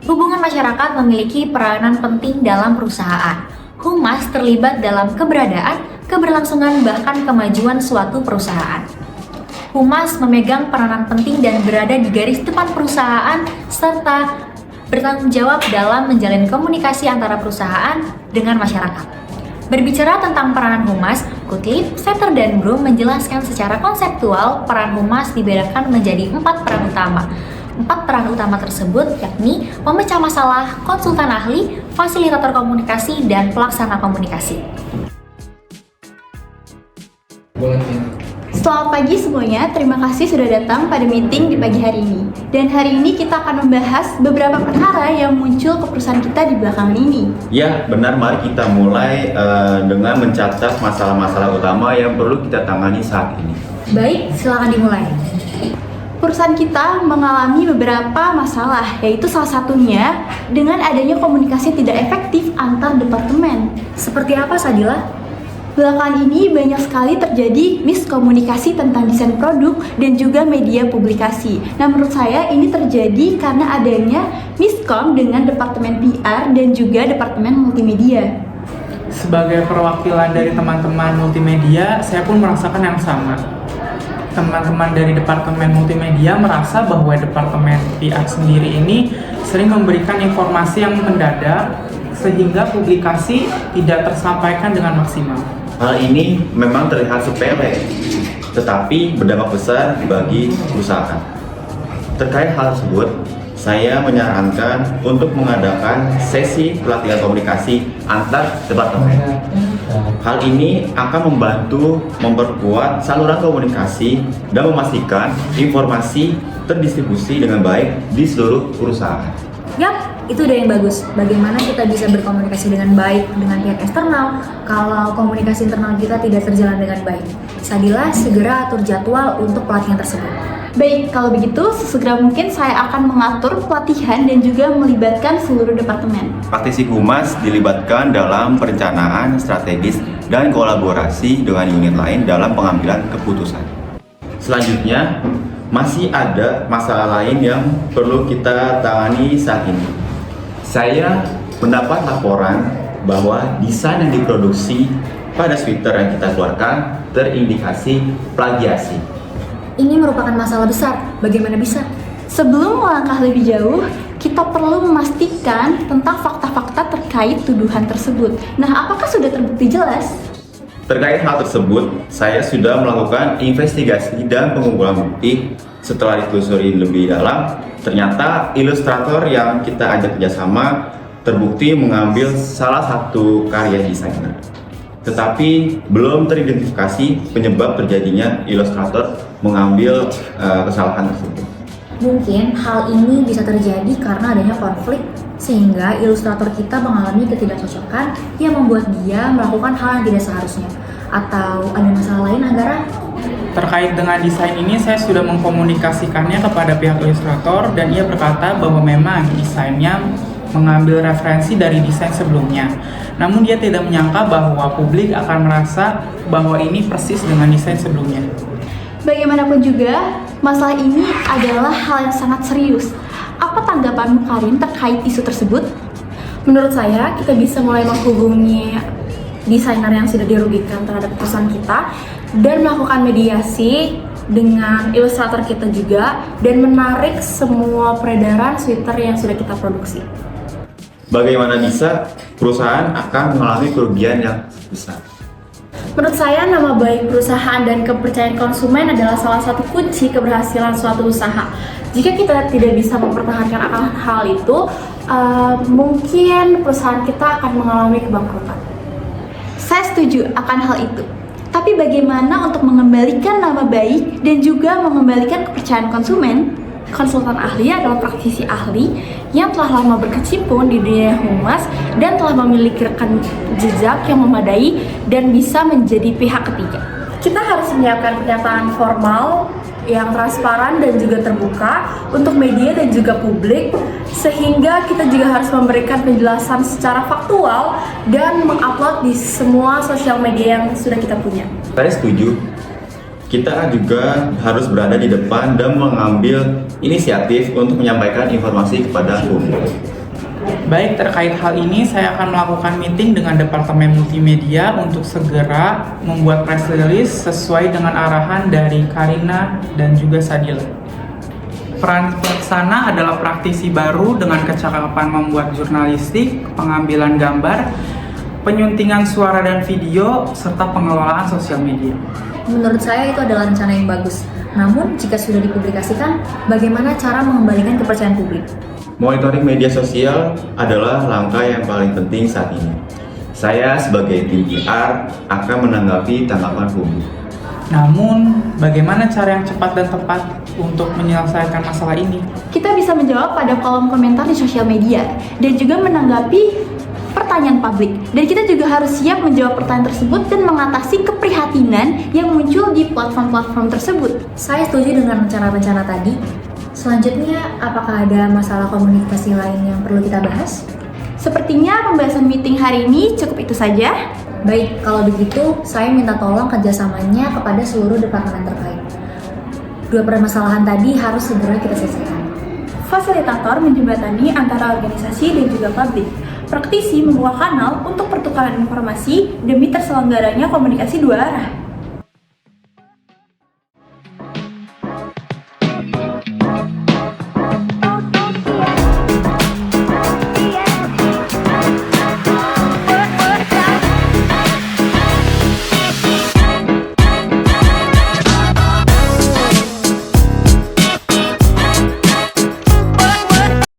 Hubungan masyarakat memiliki peranan penting dalam perusahaan. Humas terlibat dalam keberadaan, keberlangsungan, bahkan kemajuan suatu perusahaan. Humas memegang peranan penting dan berada di garis depan perusahaan serta bertanggung jawab dalam menjalin komunikasi antara perusahaan dengan masyarakat. Berbicara tentang peranan humas, Kutip, Setter dan Broom menjelaskan secara konseptual peran humas dibedakan menjadi 4 peran utama. 4 peran utama tersebut yakni pemecah masalah, konsultan ahli, fasilitator komunikasi, dan pelaksana komunikasi. Selamat pagi semuanya, terima kasih sudah datang pada meeting di pagi hari ini. Dan hari ini kita akan membahas beberapa perkara yang muncul ke perusahaan kita di belakangan ini. Ya, benar. Mari kita mulai dengan mencatat masalah-masalah utama yang perlu kita tangani saat ini. Baik, silakan dimulai. Perusahaan kita mengalami beberapa masalah, yaitu salah satunya dengan adanya komunikasi tidak efektif antar departemen. Seperti apa, Sadila? Belakangan ini banyak sekali terjadi miskomunikasi tentang desain produk dan juga media publikasi. Nah, menurut saya ini terjadi karena adanya miskom dengan departemen PR dan juga departemen multimedia. Sebagai perwakilan dari teman-teman multimedia, saya pun merasakan yang sama. Teman-teman dari departemen multimedia merasa bahwa departemen PR sendiri ini sering memberikan informasi yang mendadak sehingga publikasi tidak tersampaikan dengan maksimal. Hal ini memang terlihat sepele, tetapi berdampak besar bagi perusahaan. Terkait hal tersebut, saya menyarankan untuk mengadakan sesi pelatihan komunikasi antar departemen. Hal ini akan membantu memperkuat saluran komunikasi dan memastikan informasi terdistribusi dengan baik di seluruh perusahaan. Yap, itu udah yang bagus. Bagaimana kita bisa berkomunikasi dengan baik dengan pihak eksternal kalau komunikasi internal kita tidak terjalan dengan baik? Sadila, segera atur jadwal untuk pelatihan tersebut. Baik, kalau begitu sesegera mungkin saya akan mengatur pelatihan dan juga melibatkan seluruh departemen. Praktisi humas dilibatkan dalam perencanaan strategis dan kolaborasi dengan unit lain dalam pengambilan keputusan. Selanjutnya, masih ada masalah lain yang perlu kita tangani saat ini. Saya mendapat laporan bahwa desain yang diproduksi pada sweater yang kita keluarkan terindikasi plagiasi. Ini merupakan masalah besar. Bagaimana bisa? Sebelum melangkah lebih jauh, kita perlu memastikan tentang fakta-fakta terkait tuduhan tersebut. Nah, apakah sudah terbukti jelas? Terkait hal tersebut, saya sudah melakukan investigasi dan pengumpulan bukti. Setelah ditelusuri lebih dalam, ternyata ilustrator yang kita ajak kerjasama terbukti mengambil salah satu karya desainer. Tetapi belum teridentifikasi penyebab terjadinya ilustrator mengambil kesalahan tersebut. Mungkin hal ini bisa terjadi karena adanya konflik sehingga ilustrator kita mengalami ketidakcocokan yang membuat dia melakukan hal yang tidak seharusnya. Atau ada masalah lain, Anggara? Terkait dengan desain ini, saya sudah mengkomunikasikannya kepada pihak ilustrator dan ia berkata bahwa memang desainnya mengambil referensi dari desain sebelumnya. Namun dia tidak menyangka bahwa publik akan merasa bahwa ini persis dengan desain sebelumnya. Bagaimanapun juga, masalah ini adalah hal yang sangat serius. Apa tanggapanmu, Karin, terkait isu tersebut? Menurut saya, kita bisa mulai menghubungi desainer yang sudah dirugikan terhadap perusahaan kita dan melakukan mediasi dengan ilustrator kita juga dan menarik semua peredaran sweater yang sudah kita produksi. Bagaimana bisa perusahaan akan mengalami kerugian yang besar? Menurut saya, nama baik perusahaan dan kepercayaan konsumen adalah salah satu kunci keberhasilan suatu usaha. Jika kita tidak bisa mempertahankan akan hal itu, mungkin perusahaan kita akan mengalami kebangkrutan. Saya setuju akan hal itu. Tapi bagaimana untuk mengembalikan nama baik dan juga mengembalikan kepercayaan konsumen? Konsultan ahli adalah praktisi ahli yang telah lama berkecimpung di dunia humas dan telah memiliki rekam jejak yang memadai dan bisa menjadi pihak ketiga. Kita harus menyiapkan pernyataan formal yang transparan dan juga terbuka untuk media dan juga publik, sehingga kita juga harus memberikan penjelasan secara faktual dan mengupload di semua sosial media yang sudah kita punya. Saya setuju. kita juga harus berada di depan dan mengambil inisiatif untuk menyampaikan informasi kepada publik. Baik, terkait hal ini saya akan melakukan meeting dengan Departemen Multimedia untuk segera membuat press release sesuai dengan arahan dari Karina dan juga Sadila. Peran pelaksana adalah praktisi baru dengan kecakapan membuat jurnalistik, pengambilan gambar, penyuntingan suara dan video, serta pengelolaan sosial media. Menurut saya itu adalah rencana yang bagus. Namun, jika sudah dipublikasikan, bagaimana cara mengembalikan kepercayaan publik? Monitoring media sosial adalah langkah yang paling penting saat ini. Saya sebagai tim PR akan menanggapi tanggapan publik. Namun, bagaimana cara yang cepat dan tepat untuk menyelesaikan masalah ini? Kita bisa menjawab pada kolom komentar di sosial media dan juga menanggapi pertanyaan publik. Dan kita juga harus siap menjawab pertanyaan tersebut dan mengatasi keprihatinan yang muncul di platform-platform tersebut. Saya setuju dengan rencana-rencana tadi. Selanjutnya, apakah ada masalah komunikasi lain yang perlu kita bahas? Sepertinya pembahasan meeting hari ini cukup itu saja. Baik, kalau begitu saya minta tolong kerjasamanya kepada seluruh departemen terkait. Dua permasalahan tadi harus segera kita selesaikan. Fasilitator menjembatani antara organisasi dan juga publik. Praktisi membuka kanal untuk pertukaran informasi demi terselenggaranya komunikasi dua arah.